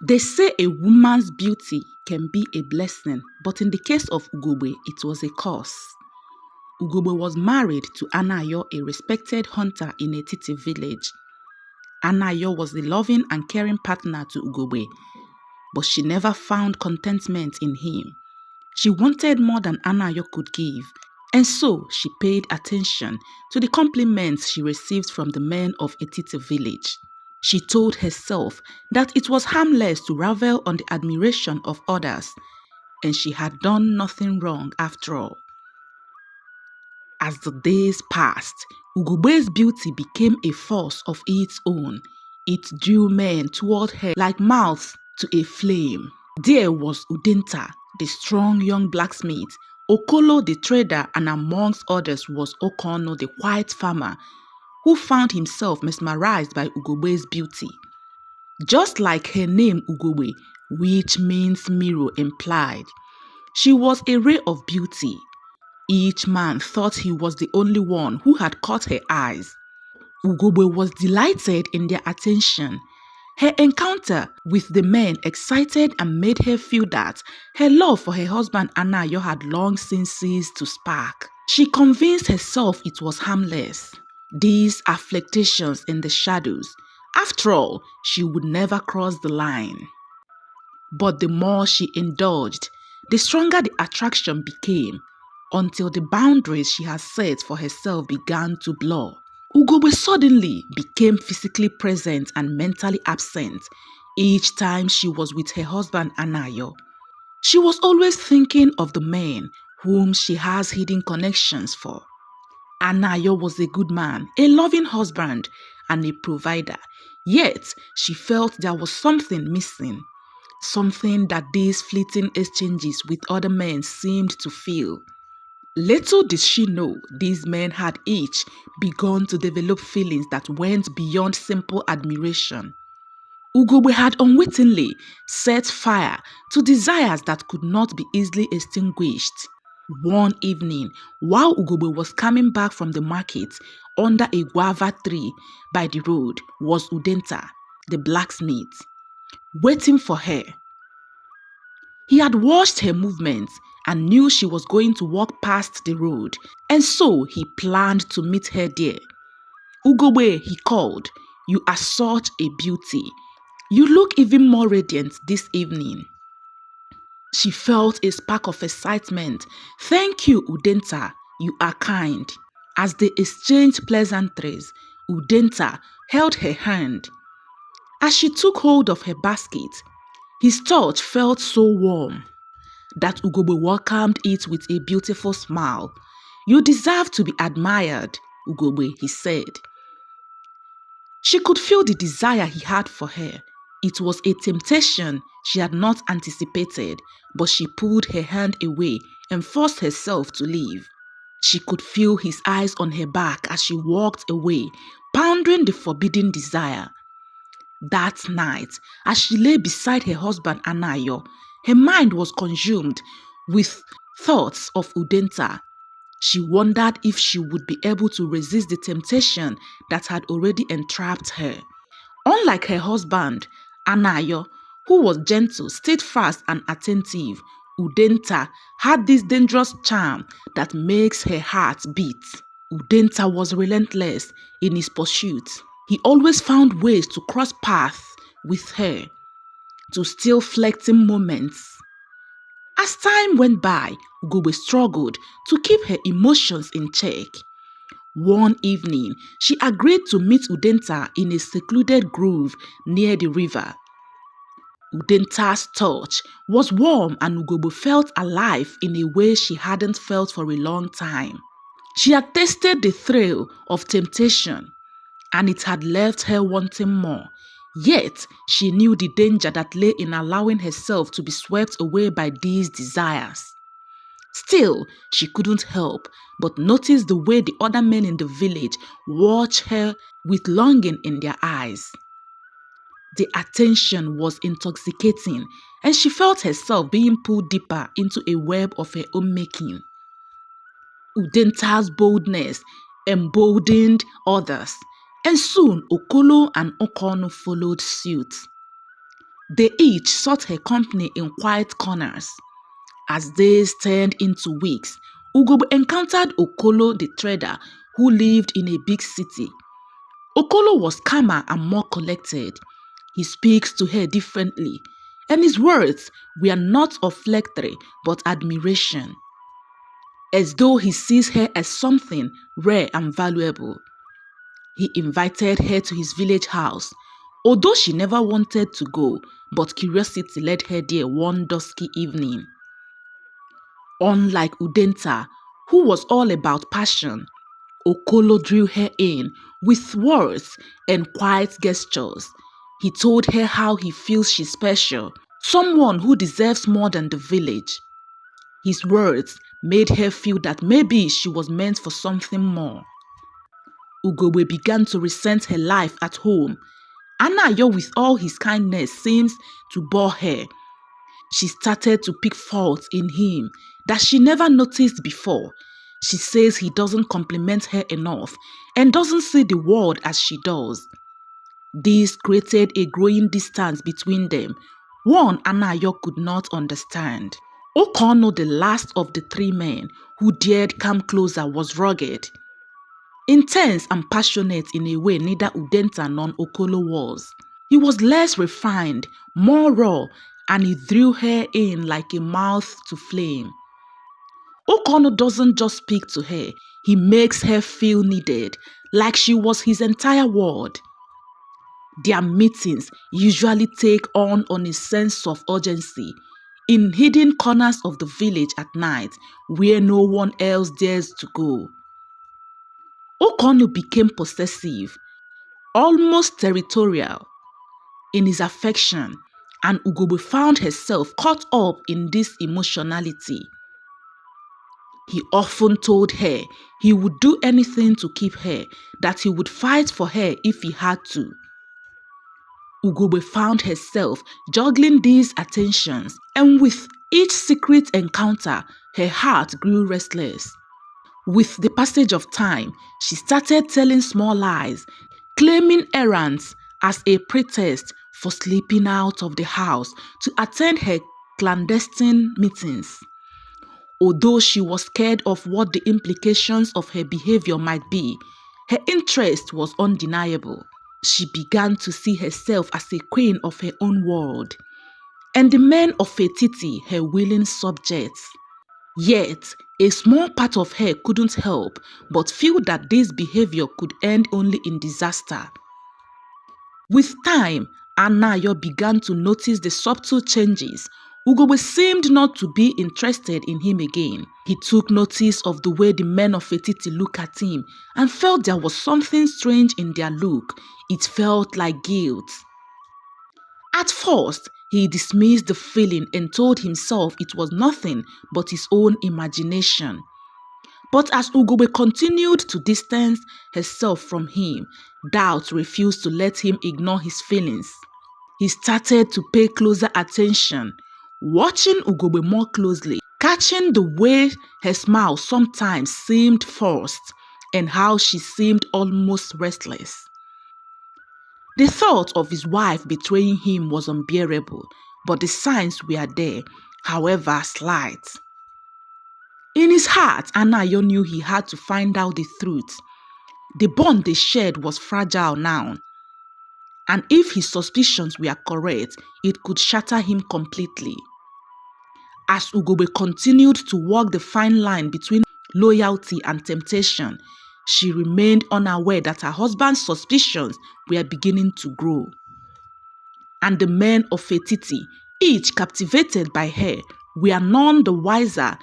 They say a woman's beauty can be a blessing, but in the case of Ugogbe, it was a curse. Ugogbe was married to Anayo, a respected hunter in a Titi village. Anayo was a loving and caring partner to Ugogbe, but she never found contentment in him. She wanted more than Anayo could give, and so she paid attention to the compliments she received from the men of a Titi village. She told herself that it was harmless to revel on the admiration of others, and she had done nothing wrong after all. As the days passed, Ugogbe's beauty became a force of its own. It drew men toward her like moths to a flame. There was Udenta, the strong young blacksmith, Okolo the trader, and amongst others was Okono the white farmer, who found himself mesmerized by Ugogbe's beauty. Just like her name Ugogbe, which means mirror, implied, she was a ray of beauty. Each man thought he was the only one who had caught her eyes. Ugogbe was delighted in their attention. Her encounter with the men excited and made her feel that her love for her husband Anayo had long since ceased to spark. She convinced herself it was harmless. These are flirtations in the shadows. After all, she would never cross the line. But the more she indulged, the stronger the attraction became, until the boundaries she had set for herself began to blur. Ugogbe suddenly became physically present and mentally absent each time she was with her husband Anayo. She was always thinking of the men whom she has hidden connections for. Anayo was a good man, a loving husband, and a provider, yet she felt there was something missing, something that these fleeting exchanges with other men seemed to fill. Little did she know these men had each begun to develop feelings that went beyond simple admiration. Ugogbe had unwittingly set fire to desires that could not be easily extinguished. One evening, while Ugogbe was coming back from the market under a guava tree by the road, was Udenta, the blacksmith, waiting for her. He had watched her movements and knew she was going to walk past the road, and so he planned to meet her there. "Ugogbe," he called, "you are such a beauty. You look even more radiant this evening." She felt a spark of excitement. "Thank you, Udenta. You are kind." As they exchanged pleasantries, Udenta held her hand. As she took hold of her basket, his touch felt so warm that Ugogbe welcomed it with a beautiful smile. "You deserve to be admired, Ugogbe," he said. She could feel the desire he had for her. It was a temptation she had not anticipated, but she pulled her hand away and forced herself to leave. She could feel his eyes on her back as she walked away, pondering the forbidden desire. That night, as she lay beside her husband Anayo, her mind was consumed with thoughts of Udenta. She wondered if she would be able to resist the temptation that had already entrapped her. Unlike her husband, Anayo, who was gentle, steadfast, and attentive, Udenta had this dangerous charm that makes her heart beat. Udenta was relentless in his pursuit. He always found ways to cross paths with her, to steal fleeting moments. As time went by, Ugogbe struggled to keep her emotions in check. One evening, she agreed to meet Udenta in a secluded grove near the river. Udenta's touch was warm and Ugogbe felt alive in a way she hadn't felt for a long time. She had tasted the thrill of temptation, and it had left her wanting more. Yet, she knew the danger that lay in allowing herself to be swept away by these desires. Still, she couldn't help but notice the way the other men in the village watched her with longing in their eyes. The attention was intoxicating, and she felt herself being pulled deeper into a web of her own making. Udenta's boldness emboldened others, and soon Okolo and Okono followed suit. They each sought her company in quiet corners. As days turned into weeks, Ugogbe encountered Okolo the trader who lived in a big city. Okolo was calmer and more collected. He speaks to her differently, and his words were not of flattery but admiration, as though he sees her as something rare and valuable. He invited her to his village house, although she never wanted to go, but curiosity led her there one dusky evening. Unlike Udenta, who was all about passion, Okolo drew her in with words and quiet gestures. He told her how he feels she's special, someone who deserves more than the village. His words made her feel that maybe she was meant for something more. Ugogbe began to resent her life at home. Anayo, with all his kindness, seems to bore her. She started to pick faults in him that she never noticed before. She says he doesn't compliment her enough and doesn't see the world as she does. This created a growing distance between them, one Anayo could not understand. Okono, the last of the three men who dared come closer, was rugged, intense and passionate in a way neither Udenta nor Okolo was. He was less refined, more raw, and he drew her in like a moth to flame. Okono doesn't just speak to her, he makes her feel needed, like she was his entire world. Their meetings usually take on a sense of urgency in hidden corners of the village at night where no one else dares to go. Okono became possessive, almost territorial in his affection, and Ugogbe found herself caught up in this emotionality. He often told her he would do anything to keep her, that he would fight for her if he had to. Ugogbe found herself juggling these attentions, and with each secret encounter, her heart grew restless. With the passage of time, she started telling small lies, claiming errands as a pretext for slipping out of the house to attend her clandestine meetings. Although she was scared of what the implications of her behavior might be, her interest was undeniable. She began to see herself as a queen of her own world, and the men of Fetiti her willing subjects. Yet, a small part of her couldn't help but feel that this behavior could end only in disaster. With time, Anayo began to notice the subtle changes. Ugogbe seemed not to be interested in him again. He took notice of the way the men of Fetiti looked at him and felt there was something strange in their look. It felt like guilt. At first, he dismissed the feeling and told himself it was nothing but his own imagination. But as Ugogbe continued to distance herself from him, doubt refused to let him ignore his feelings. He started to pay closer attention, watching Ugogbe more closely, catching the way her smile sometimes seemed forced and how she seemed almost restless. The thought of his wife betraying him was unbearable, but the signs were there, however slight. In his heart, Anayo knew he had to find out the truth. The bond they shared was fragile now, and if his suspicions were correct, it could shatter him completely. As Ugogbe continued to walk the fine line between loyalty and temptation, she remained unaware that her husband's suspicions were beginning to grow. And the men of Fetiti, each captivated by her, were none the wiser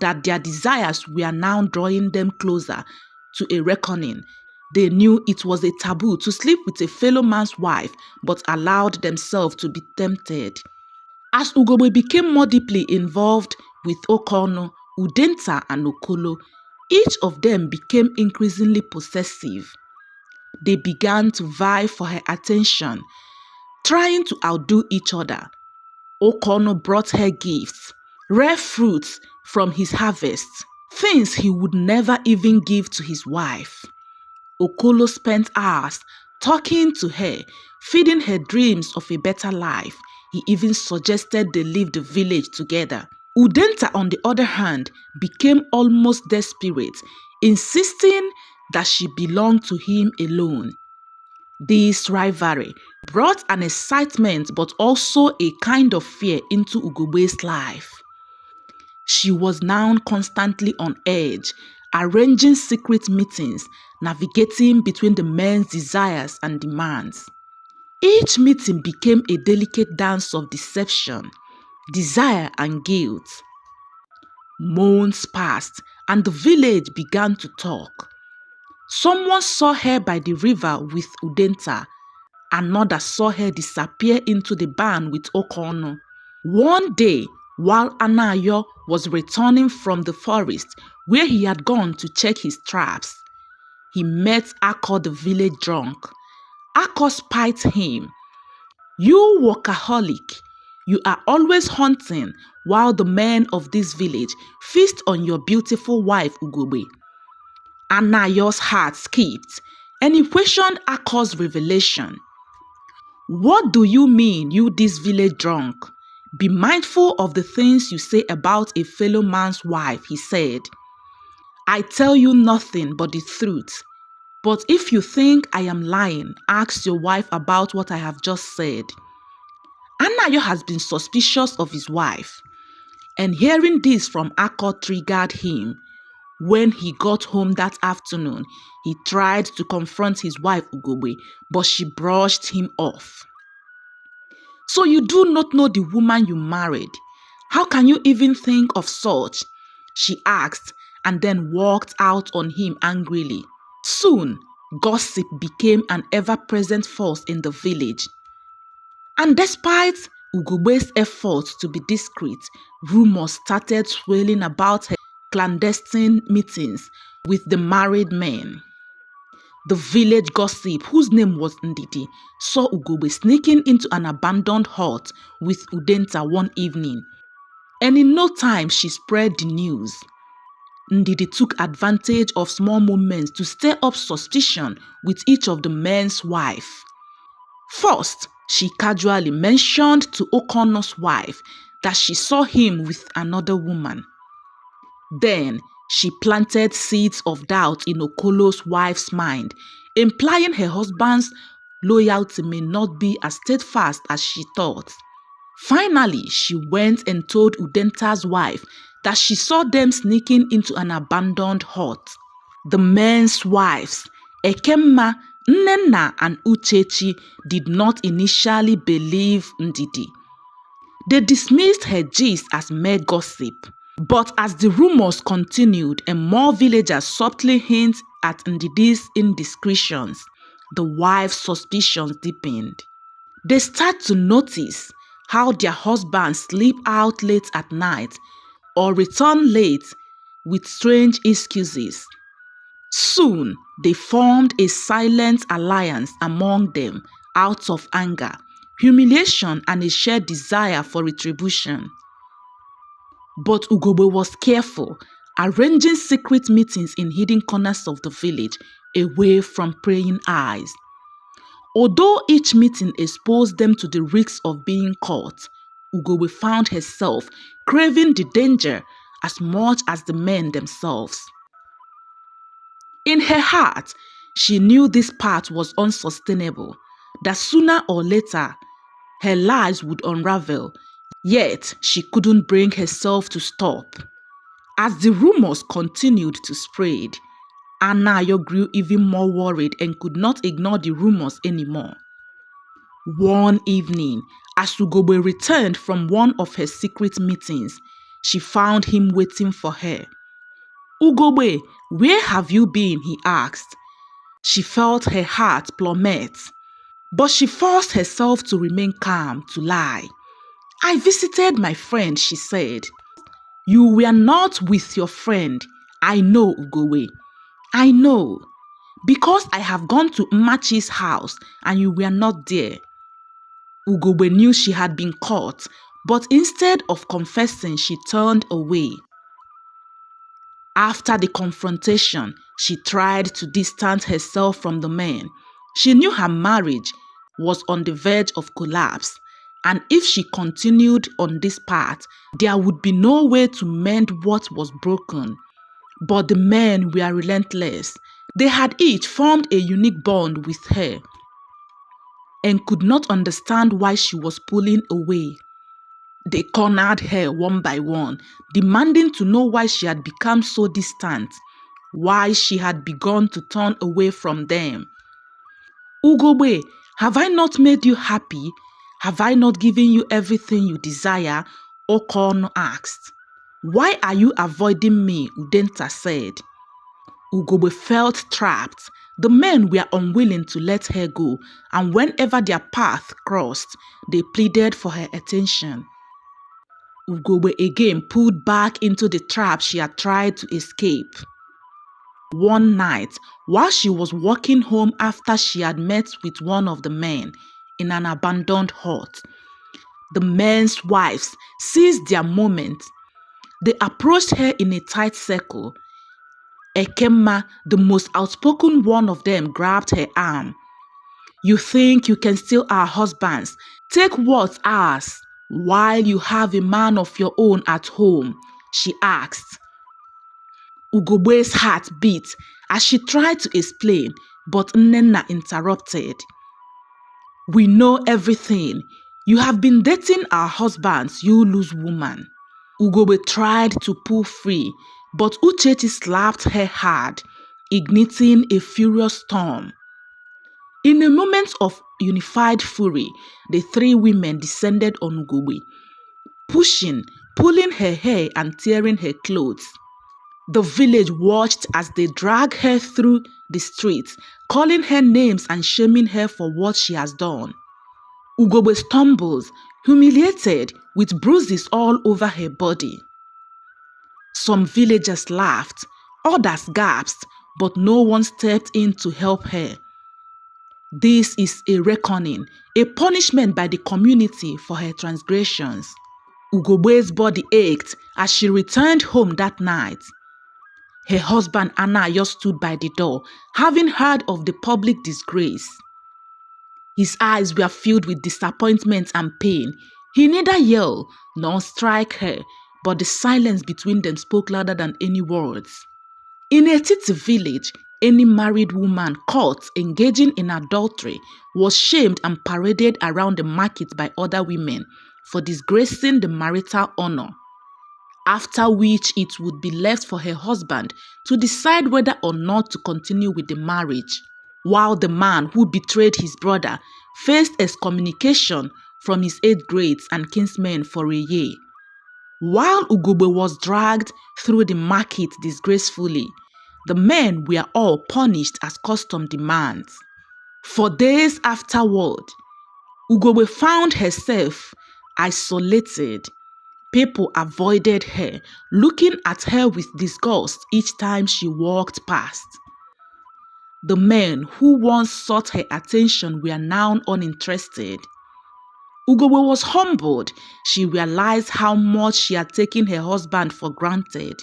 that their desires were now drawing them closer to a reckoning. They knew it was a taboo to sleep with a fellow man's wife, but allowed themselves to be tempted. As Ugogbe became more deeply involved with Okono, Udenta, and Okolo, each of them became increasingly possessive. They began to vie for her attention, trying to outdo each other. Okono brought her gifts, rare fruits from his harvest, things he would never even give to his wife. Okolo spent hours talking to her, feeding her dreams of a better life. He even suggested they leave the village together. Udenta, on the other hand, became almost desperate, insisting that she belonged to him alone. This rivalry brought an excitement but also a kind of fear into Ugogbe's life. She was now constantly on edge, arranging secret meetings, navigating between the men's desires and demands. Each meeting became a delicate dance of deception, desire and guilt. Months passed and the village began to talk. Someone saw her by the river with Udenta. Another saw her disappear into the barn with Okono. One day, while Anayo was returning from the forest where he had gone to check his traps, he met Ako, the village drunk. Ako spied him. "You workaholic, you are always hunting while the men of this village feast on your beautiful wife Ugogbe." Anayo's heart skipped and he questioned Ako's revelation. "What do you mean, you this village drunk? Be mindful of the things you say about a fellow man's wife," he said. "I tell you nothing but the truth. But if you think I am lying, ask your wife about what I have just said." Anayo has been suspicious of his wife, and hearing this from Ako triggered him. When he got home that afternoon, he tried to confront his wife Ugogbe, but she brushed him off. "So you do not know the woman you married? How can you even think of such?" she asked, and then walked out on him angrily. Soon, gossip became an ever-present force in the village. And despite Ugogbe's efforts to be discreet, rumors started swirling about her clandestine meetings with the married men. The village gossip, whose name was Ndidi, saw Ugogbe sneaking into an abandoned hut with Udenta one evening, and in no time she spread the news. Ndidi took advantage of small moments to stir up suspicion with each of the men's wife. First, she casually mentioned to Okono's wife that she saw him with another woman. Then, she planted seeds of doubt in Okolo's wife's mind, implying her husband's loyalty may not be as steadfast as she thought. Finally, she went and told Udenta's wife that she saw them sneaking into an abandoned hut. The men's wives, Ekemma, Nnenna, and Uchechi, did not initially believe Ndidi. They dismissed her gist as mere gossip. But as the rumors continued and more villagers subtly hinted at Ndidi's indiscretions, the wives' suspicions deepened. They start to notice how their husbands sleep out late at night or return late with strange excuses. Soon, they formed a silent alliance among them out of anger, humiliation, and a shared desire for retribution. But Ugogbe was careful, arranging secret meetings in hidden corners of the village, away from prying eyes. Although each meeting exposed them to the risks of being caught, Ugogbe found herself craving the danger as much as the men themselves. In her heart, she knew this path was unsustainable, that sooner or later, her lies would unravel, yet she couldn't bring herself to stop. As the rumors continued to spread, Anayo grew even more worried and could not ignore the rumors anymore. One evening, as Ugogbe returned from one of her secret meetings, she found him waiting for her. "Ugogbe, where have you been?" he asked. She felt her heart plummet, but she forced herself to remain calm, to lie. "I visited my friend," she said. "You were not with your friend. I know, Ugogbe. I know. Because I have gone to Mmachi's house and you were not there." Ugogbe knew she had been caught, but instead of confessing, she turned away. After the confrontation, she tried to distance herself from the men. She knew her marriage was on the verge of collapse, And if she continued on this path, there would be no way to mend what was broken. But the men were relentless. They had each formed a unique bond with her and could not understand why she was pulling away. They cornered her one by one, demanding to know why she had become so distant, why she had begun to turn away from them. Ugogbe, have I not made you happy? Have I not given you everything you desire? Okono asked. Why are you avoiding me? Udenta said. Ugogbe felt trapped. The men were unwilling to let her go, and whenever their path crossed, they pleaded for her attention. Ugogbe again pulled back into the trap she had tried to escape. One night, while she was walking home after she had met with one of the men in an abandoned hut, the men's wives seized their moment. They approached her in a tight circle. Ekemma, the most outspoken one of them, grabbed her arm. You think you can steal our husbands? Take what's ours while you have a man of your own at home, she asked. Ugogbe's heart beat as she tried to explain, but Nnenna interrupted. We know everything. You have been dating our husbands, you loose woman. Ugogbe tried to pull free, but Uchechi slapped her hard, igniting a furious storm. In a moment of unified fury, the three women descended on Ugogbe, pushing, pulling her hair and tearing her clothes. The village watched as they dragged her through the streets, calling her names and shaming her for what she has done. Ugogbe stumbles, humiliated, with bruises all over her body. Some villagers laughed, others gasped, but no one stepped in to help her. This is a reckoning, a punishment by the community for her transgressions. Ugogbe's body ached as she returned home that night. Her husband Anayo stood by the door, having heard of the public disgrace. His eyes were filled with disappointment and pain. He neither yelled nor struck her, but the silence between them spoke louder than any words. In a Titi village, any married woman caught engaging in adultery was shamed and paraded around the market by other women for disgracing the marital honor, after which it would be left for her husband to decide whether or not to continue with the marriage, while the man who betrayed his brother faced excommunication from his 8th grades and kinsmen for a year. While Ugogbe was dragged through the market disgracefully, the men were all punished as custom demands. For days afterward, Ugogbe found herself isolated. People avoided her, looking at her with disgust each time she walked past. The men who once sought her attention were now uninterested. Ugogbe was humbled. She realized how much she had taken her husband for granted.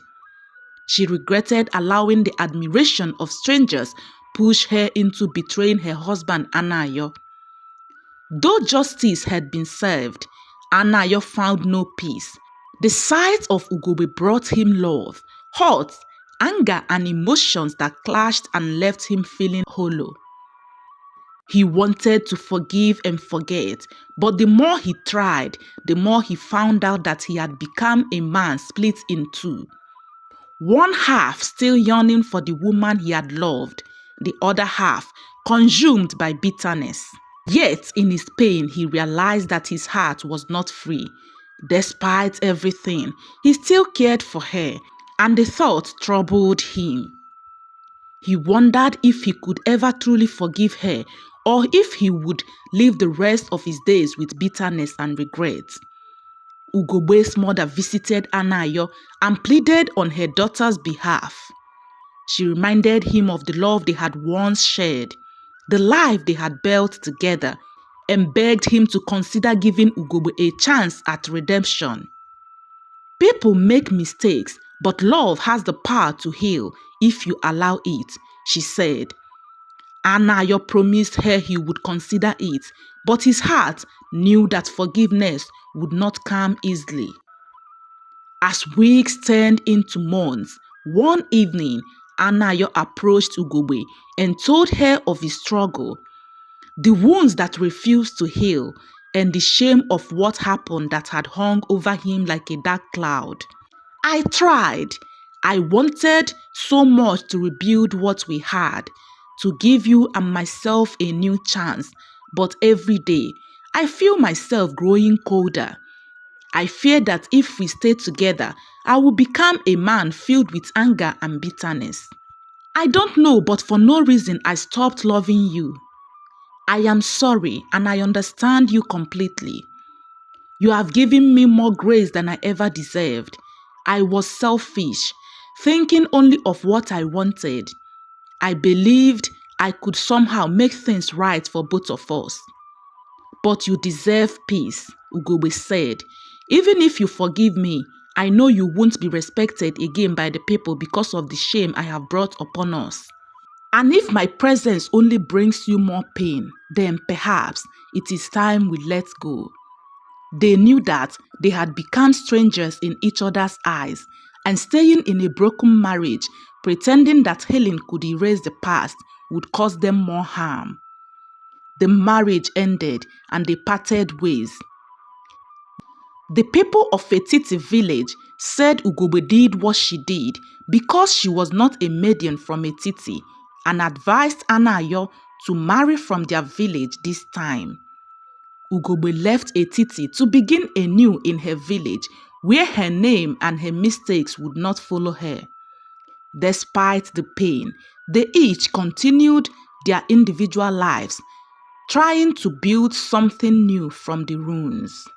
She regretted allowing the admiration of strangers push her into betraying her husband Anayo. Though justice had been served, Anayo found no peace. The sight of Ugogbe brought him love, hurt, anger, and emotions that clashed and left him feeling hollow. He wanted to forgive and forget, but the more he tried, the more he found out that he had become a man split in two. One half still yearning for the woman he had loved, the other half consumed by bitterness. Yet in his pain, he realized that his heart was not free. Despite everything, he still cared for her, and the thought troubled him. He wondered if he could ever truly forgive her, or if he would live the rest of his days with bitterness and regret. Ugogbe's mother visited Anayo and pleaded on her daughter's behalf. She reminded him of the love they had once shared, the life they had built together, and begged him to consider giving Ugogbe a chance at redemption. People make mistakes, but love has the power to heal if you allow it, she said. Anayo promised her he would consider it, but his heart knew that forgiveness would not come easily. As weeks turned into months, one evening, Anayo approached Ugogbe and told her of his struggle, the wounds that refused to heal, and the shame of what happened that had hung over him like a dark cloud. I tried. I wanted so much to rebuild what we had, to give you and myself a new chance, but every day I feel myself growing colder. I fear that if we stay together, I will become a man filled with anger and bitterness. I don't know, but for no reason I stopped loving you. I am sorry and I understand you completely. You have given me more grace than I ever deserved. I was selfish, thinking only of what I wanted. I believed I could somehow make things right for both of us. But you deserve peace, Ugogbe said. Even if you forgive me, I know you won't be respected again by the people because of the shame I have brought upon us. And if my presence only brings you more pain, then perhaps it is time we let go. They knew that they had become strangers in each other's eyes, and staying in a broken marriage, pretending that healing could erase the past, would cause them more harm. The marriage ended and they parted ways. The people of Fetiti village said Ugogbe did what she did because she was not a maiden from Etiti, and advised Anayo to marry from their village this time. Ugogbe left Etiti to begin anew in her village, where her name and her mistakes would not follow her. Despite the pain, they each continued their individual lives, trying to build something new from the ruins.